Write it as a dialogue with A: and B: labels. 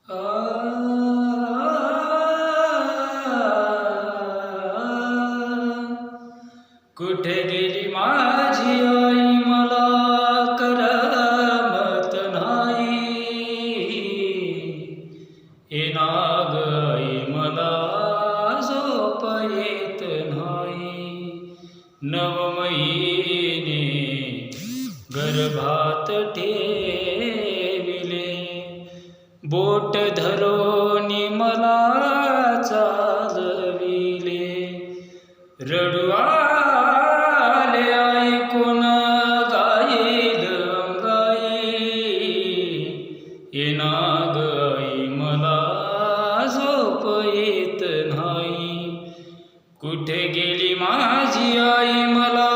A: आ, कुठे गेली माझी आई मला करमत नाही. येना ग आई मला झोप येत नाही. 9 महिने गर्भात ठेविले, बोट धरोनी मला चालविले. रडू आले ऐकून गाईल अंगाई. येना ग आई मला झोप येत नाही. कुठे गेली माझी आई मला